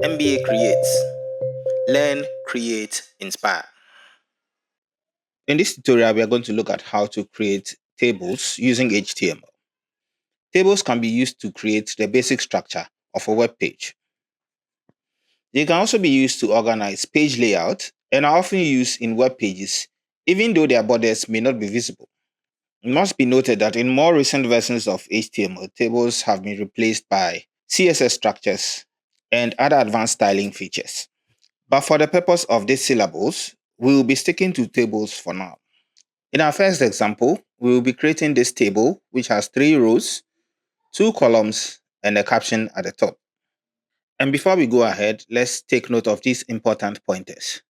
MBA Creates. Learn, create, inspire. In this tutorial, we are going to look at how to create tables using HTML. Tables can be used to create the basic structure of a web page. They can also be used to organize page layout and are often used in web pages, even though their borders may not be visible. It must be noted that in more recent versions of HTML, tables have been replaced by CSS structures and other advanced styling features. But for the purpose of these syllables, we will be sticking to tables for now. In our first example, we will be creating this table which has 3 rows, 2 columns, and a caption at the top. And before we go ahead, let's take note of these important pointers.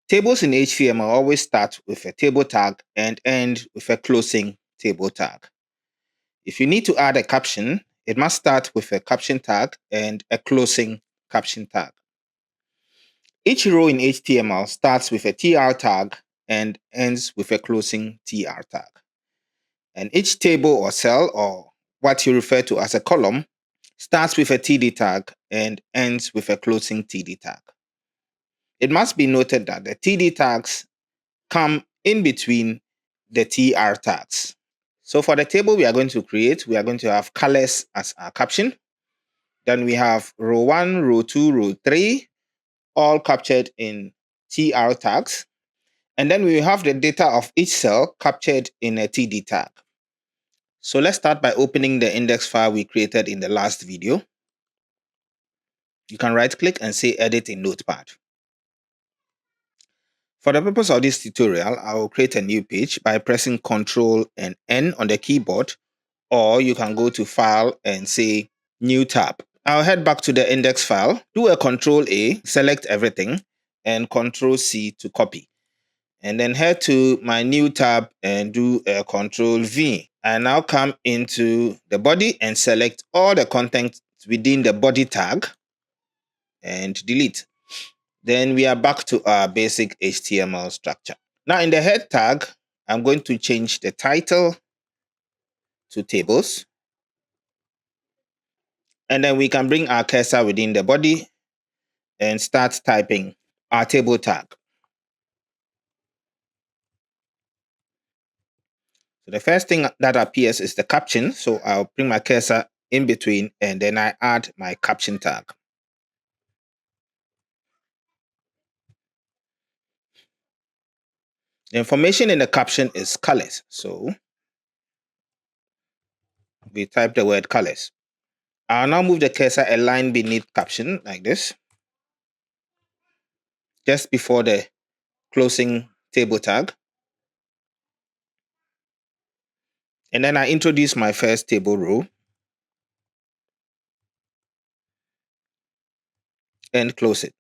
Tables in HTML always start with a table tag and end with a closing table tag. If you need to add a caption, it must start with a caption tag and a closing caption tag. Each row in HTML starts with a TR tag and ends with a closing TR tag. And each table or cell, or what you refer to as a column, starts with a TD tag and ends with a closing TD tag. It must be noted that the TD tags come in between the TR tags. So for the table we are going to create, we are going to have colors as our caption. Then we have row 1, row 2, row 3, all captured in TR tags. And then we have the data of each cell captured in a TD tag. So let's start by opening the index file we created in the last video. You can right click and say edit in Notepad. For the purpose of this tutorial, I will create a new page by pressing Ctrl and N on the keyboard, or you can go to File and say New tab. I'll head back to the index file, do a Ctrl A, select everything, and Ctrl C to copy. And then head to my new tab and do a Ctrl V. I now come into the body and select all the content within the body tag and delete. Then we are back to our basic HTML structure. Now in the head tag, I'm going to change the title to tables. And then we can bring our cursor within the body and start typing our table tag. So the first thing that appears is the caption. So I'll bring my cursor in between and then I add my caption tag. The information in the caption is colors. So we type the word colors. I'll now move the cursor a line beneath caption like this, just before the closing table tag. And then I introduce my first table row and close it.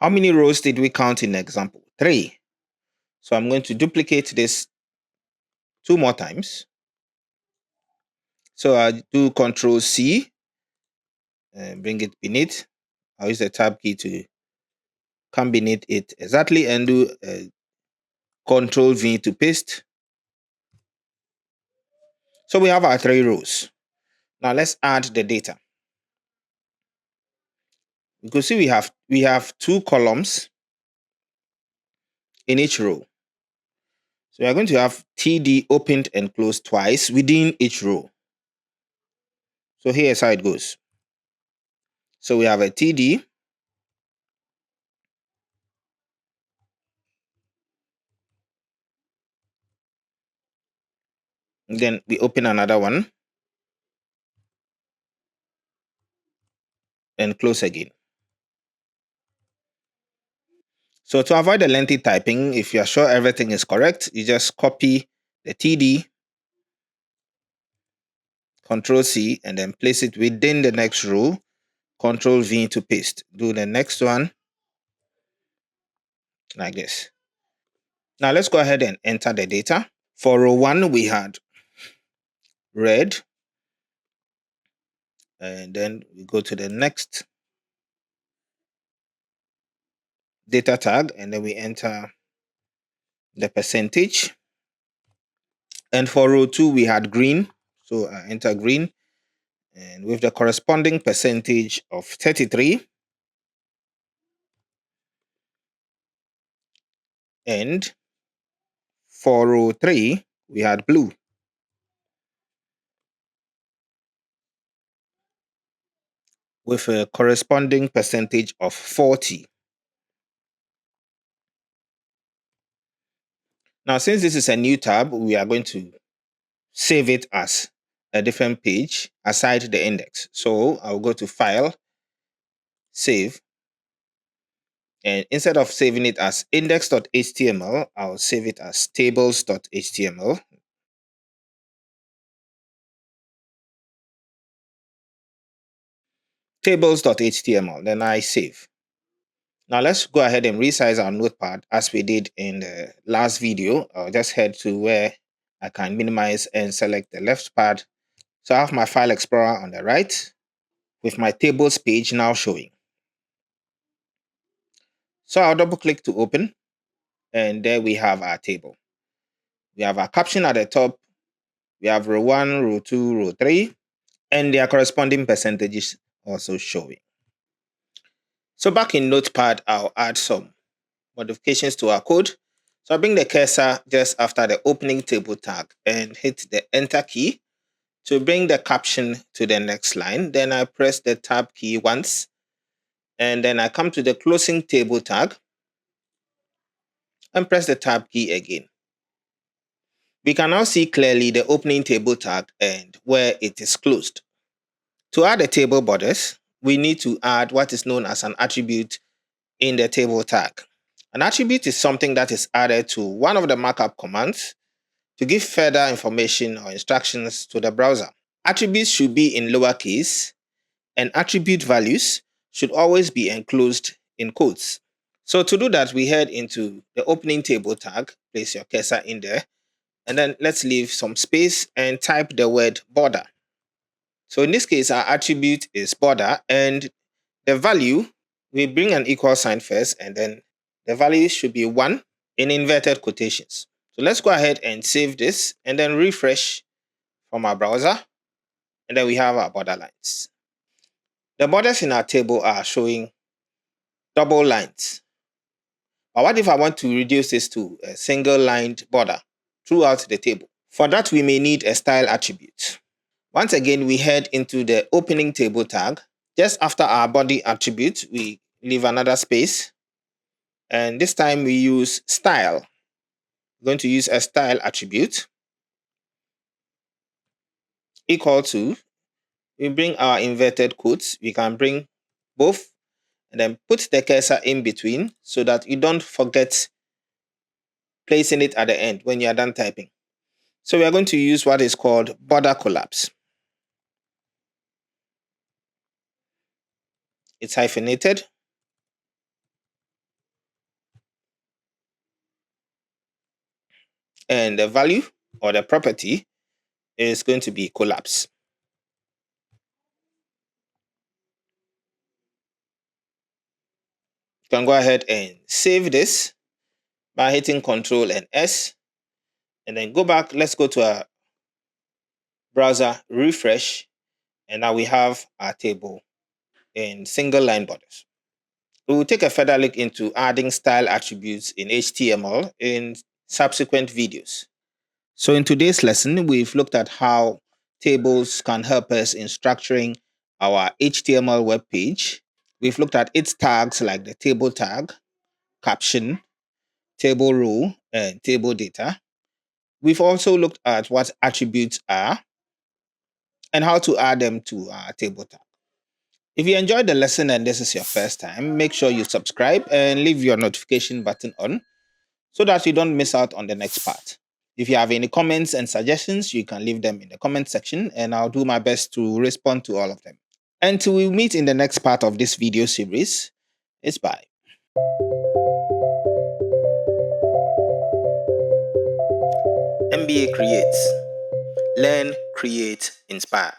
How many rows did we count in example? 3. So I'm going to duplicate this 2 more times. So I'll do Ctrl C and bring it beneath. I'll use the tab key to come beneath it exactly and do Ctrl V to paste. So we have our 3 rows. Now let's add the data. You can see we have 2 columns in each row. So we are going to have TD opened and closed twice within each row. So here's how it goes. So we have a TD, then we open another one and close again. So to avoid the lengthy typing, if you are sure everything is correct, you just copy the TD, Ctrl C, and then place it within the next row, Ctrl V to paste. Do the next one like this. Now let's go ahead and enter the data. For row 1, we had red, and then we go to the next data tag, and then we enter the percentage. And for row 2, we had green. So I enter green, and with the corresponding percentage of 33, and for row 3, we had blue. With a corresponding percentage of 40. Now, since this is a new tab, we are going to save it as a different page aside the index. So I'll go to File, Save, and instead of saving it as index.html, I'll save it as tables.html. Tables.html, then I save. Now let's go ahead and resize our notepad as we did in the last video. I'll just head to where I can minimize and select the left pad. So I have my file explorer on the right with my tables page now showing. So I'll double click to open, and there we have our table. We have our caption at the top. We have row 1, row 2, row 3, and their corresponding percentages also showing. So back in Notepad, I'll add some modifications to our code. So I bring the cursor just after the opening table tag and hit the enter key to bring the caption to the next line. Then I press the tab key once, and then I come to the closing table tag and press the tab key again. We can now see clearly the opening table tag and where it is closed. To add the table borders, we need to add what is known as an attribute in the table tag. An attribute is something that is added to one of the markup commands to give further information or instructions to the browser. Attributes should be in lowercase, and attribute values should always be enclosed in quotes. So to do that, we head into the opening table tag, place your cursor in there, and then let's leave some space and type the word border. So in this case, our attribute is border, and the value, we bring an equal sign first, and then the value should be 1 in inverted quotations. So let's go ahead and save this and then refresh from our browser, and then we have our border lines. The borders in our table are showing double lines. But what if I want to reduce this to a single lined border throughout the table? For that, we may need a style attribute. Once again, we head into the opening table tag. Just after our body attribute, we leave another space. And this time we use style. We're going to use a style attribute equal to, we bring our inverted quotes. We can bring both and then put the cursor in between so that you don't forget placing it at the end when you are done typing. So we are going to use what is called border collapse. It's hyphenated. And the value or the property is going to be collapse. You can go ahead and save this by hitting Ctrl and S, and then go back. Let's go to our browser, refresh, and now we have our table in single line borders. We will take a further look into adding style attributes in HTML in subsequent videos. So in today's lesson, we've looked at how tables can help us in structuring our HTML web page. We've looked at its tags like the table tag, caption, table row, and table data. We've also looked at what attributes are and how to add them to our table tag. If you enjoyed the lesson and this is your first time, make sure you subscribe and leave your notification button on so that you don't miss out on the next part. If you have any comments and suggestions, you can leave them in the comment section and I'll do my best to respond to all of them. Until we meet in the next part of this video series, it's bye. MBA Creates. Learn, create, inspire.